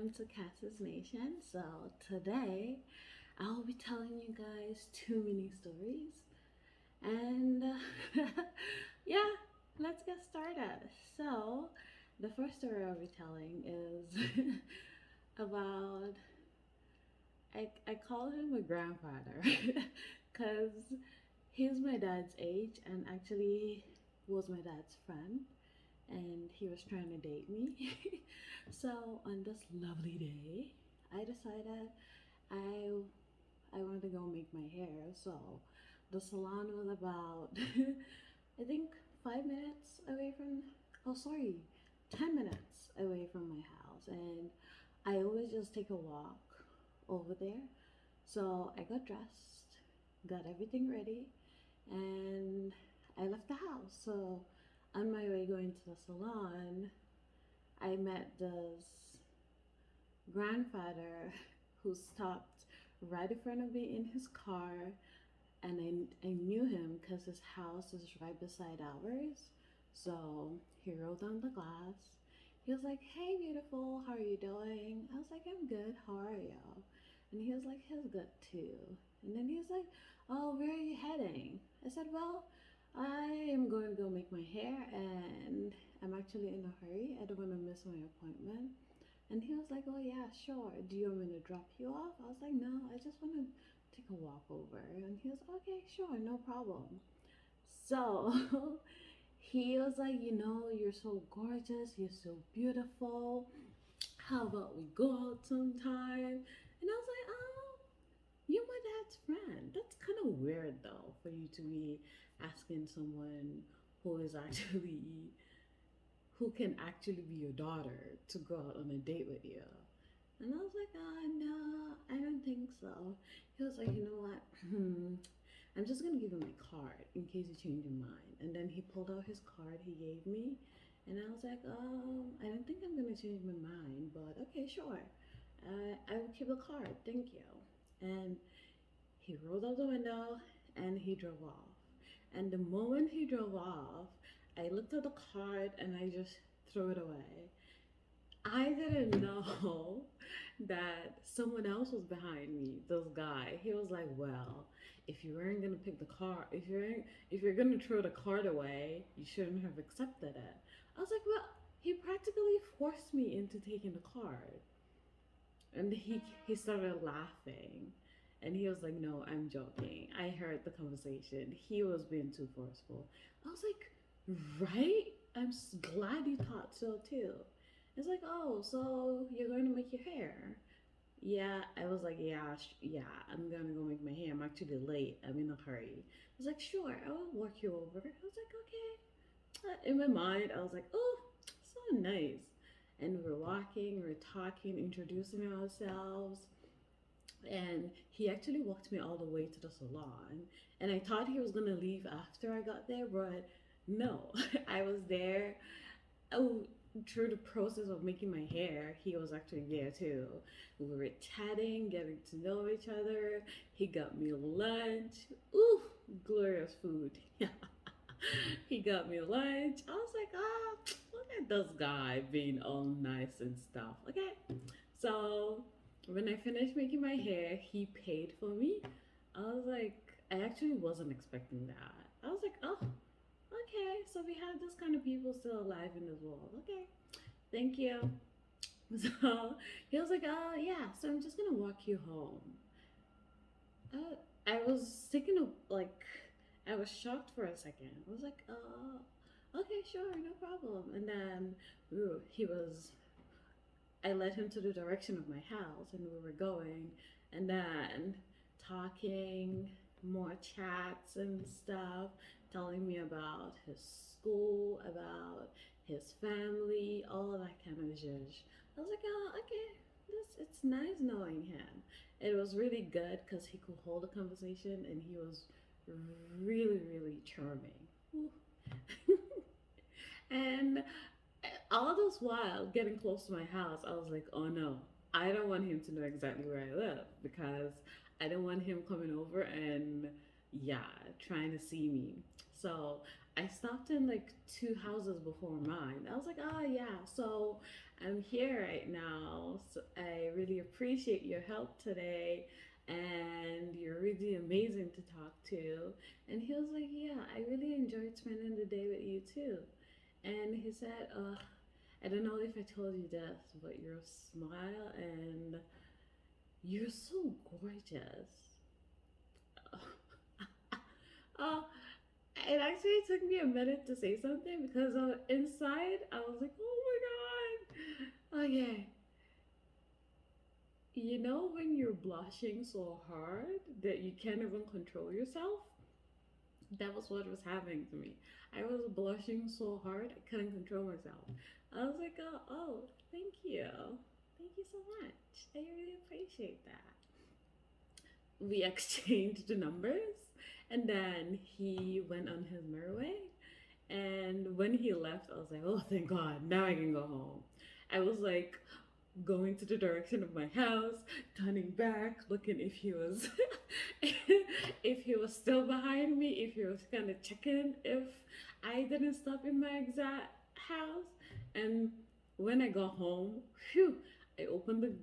welcome to Cass's Nation. So today I'll be telling you guys two mini stories, and yeah, let's get started. So the first story I'll be telling is about I call him a grandfather because he's my dad's age and actually was my dad's friend and he was trying to date me. So on this lovely day, I decided I I wanted to go make my hair. So the salon was about I think 5 minutes away from, oh sorry, 10 minutes away from my house, and I always just take a walk over there. So I got dressed, got everything ready, and I left the house. So on my way going to the salon, I met this grandfather who stopped right in front of me in his car, and I knew him because his house is right beside ours. So he rolled down the glass. He was like, "Hey, beautiful, how are you doing?" I was like, "I'm good. How are you?" And he was like, "He's good too." And then he was like, "Oh, where are you heading?" I said, "Well, I am going to go make my hair, and I'm actually in a hurry. I don't want to miss my appointment." And he was like, "Oh, yeah, sure. Do you want me to drop you off?" I was like, "No, I just want to take a walk over." And he was, "Okay, sure, no problem." So he was like, "You're so gorgeous. You're so beautiful. How about we go out sometime?" And I was like, "Oh, you're my dad's friend. That's kind of weird, though, for you to be asking someone who is actually who can actually be your daughter to go out on a date with you." And I was like, "Oh, no, I don't think so." He was like, "You know what? I'm just going to give you my card in case you change your mind." And then he pulled out his card he gave me. And I was like, I don't think I'm going to change my mind, but okay, sure. I will keep the card. Thank you. And he rolled out the window and he drove off. And the moment he drove off, I looked at the card and I just threw it away. I didn't know that someone else was behind me. This guy, he was like, "Well, if you weren't gonna pick the card, if you're gonna throw the card away, you shouldn't have accepted it." I was like, "Well, he practically forced me into taking the card." And he started laughing, and he was like, "No, I'm joking. I heard the conversation. He was being too forceful." I was like, "Right? Glad you thought so too." It's like, "Oh, so you're going to make your hair?" Yeah, I was like, "Yeah, yeah, I'm gonna go make my hair. I'm actually late. I'm in a hurry." I was like, "Sure, I will walk you over." I was like, "Okay." In my mind, I was like, "Oh, so nice." And we were walking, we were talking, introducing ourselves. And he actually walked me all the way to the salon. And I thought he was going to leave after I got there, but no, I was there. Oh, through the process of making my hair, he was actually there too. We were chatting, getting to know each other. He got me lunch. Ooh, glorious food. He got me lunch. I was like, "Oh, look at this guy being all nice and stuff." Okay. So when I finished making my hair, he paid for me. I was like, I actually wasn't expecting that. I was like, "Oh, okay. So we have this kind of people still alive in this world. Okay. Thank you." So he was like, "Oh, yeah. So I'm just going to walk you home." I was taken like I was shocked for a second. I was like, okay, sure, no problem." And then ooh, he was. I led him to the direction of my house, and we were going, and then talking, more chats and stuff, telling me about his school, about his family, all of that kind of zhuzh. I was like, "Oh, okay, it's nice knowing him." It was really good because he could hold a conversation, and he was really, really charming. And all this while getting close to my house, I was like, "Oh no, I don't want him to know exactly where I live because I don't want him coming over and, yeah, trying to see me." So I stopped in like two houses before mine. I was like, oh yeah, so I'm here right now. So I really appreciate your help today. And you're really amazing to talk to. And he was like, yeah, I really enjoyed spending the day with you too. And he said, I don't know if I told you this, but your smile and you're so gorgeous. Oh, it actually took me a minute to say something because inside I was like, oh my god. Okay, you know when you're blushing so hard that you can't even control yourself? That was what was happening to me. I was blushing so hard I couldn't control myself. I was like, oh, thank you. Thank you so much. I really appreciate that. We exchanged the numbers and then he went on his merry way. And when he left, I was like, oh, thank God, now I can go home. I was like going to the direction of my house, turning back, looking if he was if he was still behind me, if he was kind of checking if I didn't stop in my exact house. And when I got home, phew, I opened the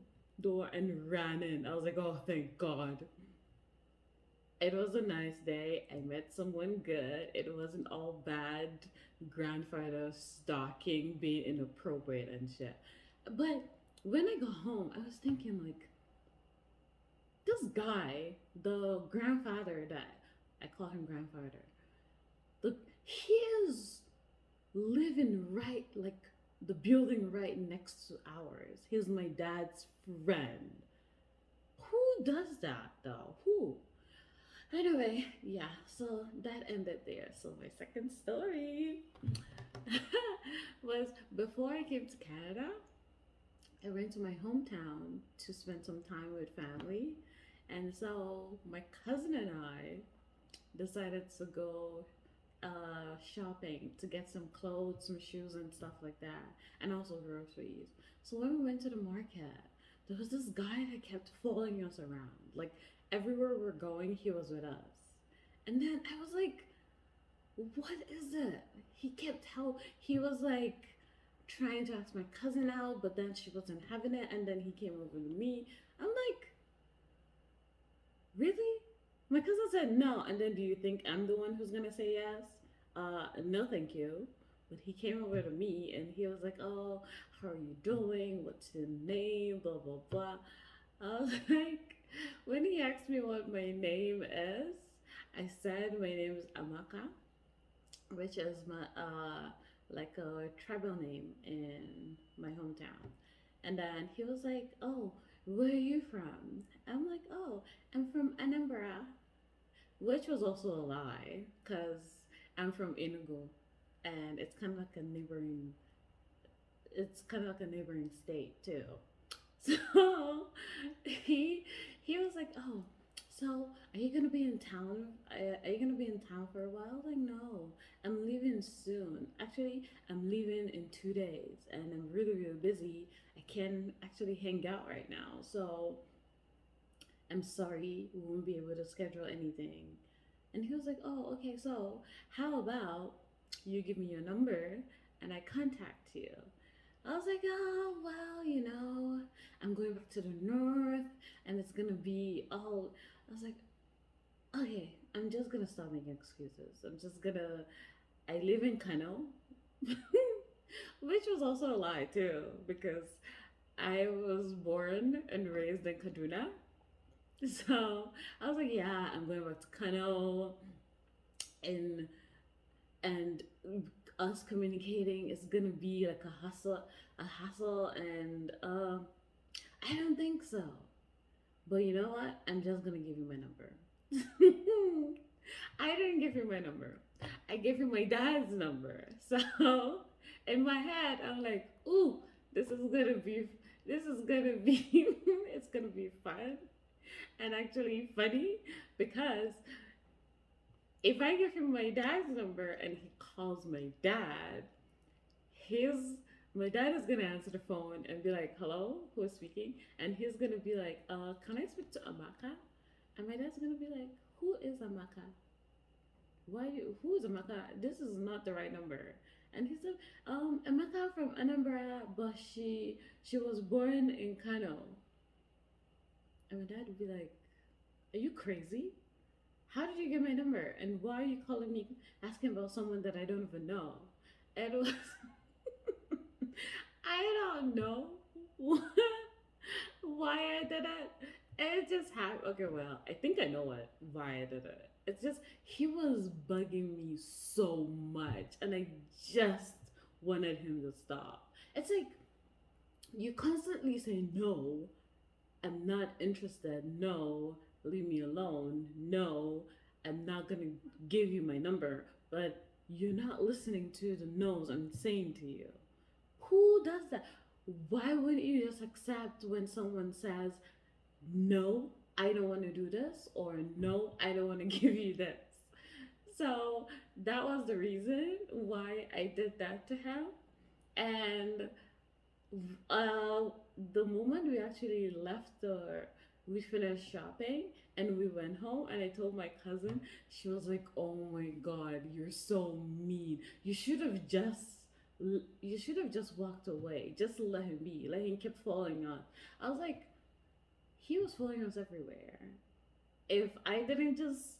door and ran in. I was like, oh, thank God. It was a nice day. I met someone good. It wasn't all bad grandfather stalking, being inappropriate and shit. But when I got home, I was thinking like this guy, the grandfather that I call him grandfather, the he is living right like the building right next to ours. He's my dad's friend. Who does that though? Who? Anyway, yeah, so that ended there. So my second story was before I came to Canada, I went to my hometown to spend some time with family. And so my cousin and I decided to go shopping to get some clothes, some shoes, and stuff like that, and also groceries. So when we went to the market, there was this guy that kept following us around. Like everywhere we're going, he was with us. And then I was like, what is it? He was like trying to ask my cousin out, but then she wasn't having it, and then he came over to me. I'm like, really? My cousin said no, and then do you think I'm the one who's gonna say yes? No, thank you. But he came over to me and he was like, oh, how are you doing? What's your name? Blah, blah, blah. I was like, when he asked me what my name is, I said my name is Amaka, which is my like a tribal name in my hometown. And then he was like, "Oh, where are you from?" I'm like, "Oh, I'm from Anambra," which was also a lie because I'm from Enugu, and it's kind of like a neighboring state too. So he he was like, "Oh, so are you gonna be in town? Are you gonna be in town for a while?" I was like, "No, I'm leaving soon. Actually, I'm leaving in 2 days, and I'm really really busy. I can't actually hang out right now. So I'm sorry, we won't be able to schedule anything." And he was like, "Oh, okay. So how about you give me your number and I contact you?" I was like, oh, well, I'm going back to the north and it's gonna be all. I was like, okay, I'm just gonna stop making excuses. I live in Kano, which was also a lie too, because I was born and raised in Kaduna. So I was like, yeah, I'm going back to Kano and and us communicating is gonna be like a hassle, and I don't think so. But you know what? I'm just gonna give you my number. I didn't give you my number. I gave you my dad's number. So in my head, I'm like, ooh, this is gonna be, it's gonna be fun and actually funny because if I give him my dad's number and he calls my dad, his my dad is gonna answer the phone and be like, "Hello, who is speaking?" And he's gonna be like, "Can I speak to Amaka?" And my dad's gonna be like, "Who is Amaka? who's Emeka? This is not the right number. And he said, Emeka from Anambra, but she was born in Kano. And my dad would be like, are you crazy? How did you get my number? And why are you calling me asking about someone that I don't even know? And it was, I don't know why I did it. It just happened. Okay, well, I think I know why I did it. It's just he was bugging me so much, and I just wanted him to stop. It's like you constantly say no, I'm not interested. No, leave me alone. No, I'm not gonna give you my number. But you're not listening to the no's I'm saying to you. Who does that? Why wouldn't you just accept when someone says, no, I don't want to do this, or no, I don't want to give you this? So that was the reason why I did that to him. And uh, the moment we actually left we finished shopping and we went home, and I told my cousin, she was like, "Oh my God, you're so mean. You should have just walked away. Just let him be. Let him keep following us." I was like, he was following us everywhere. If I didn't just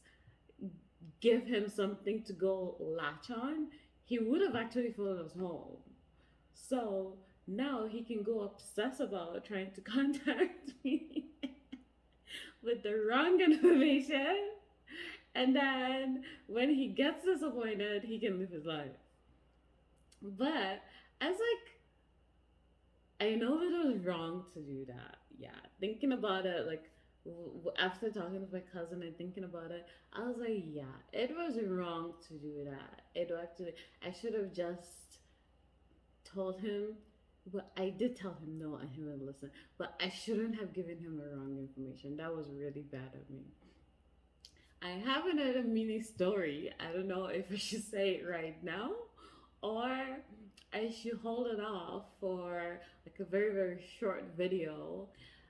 give him something to go latch on, he would have actually followed us home. So now he can go obsess about trying to contact me with the wrong information. And then when he gets disappointed, he can live his life. But as like, I know that it was wrong to do that. Yeah, thinking about it, like after talking to my cousin and thinking about it, I was like, yeah, it was wrong to do that. It actually, I should have just told him, but I did tell him no, and he wouldn't listen. But I shouldn't have given him the wrong information. That was really bad of me. I have another mini story. I don't know if I should say it right now, or I should hold it off for like a very very short video.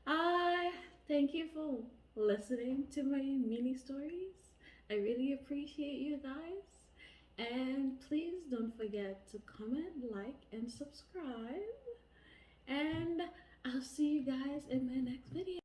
Uh, Thank you for listening to my mini stories. I really appreciate you guys. And please don't forget to comment, like, and subscribe. And I'll see you guys in my next video.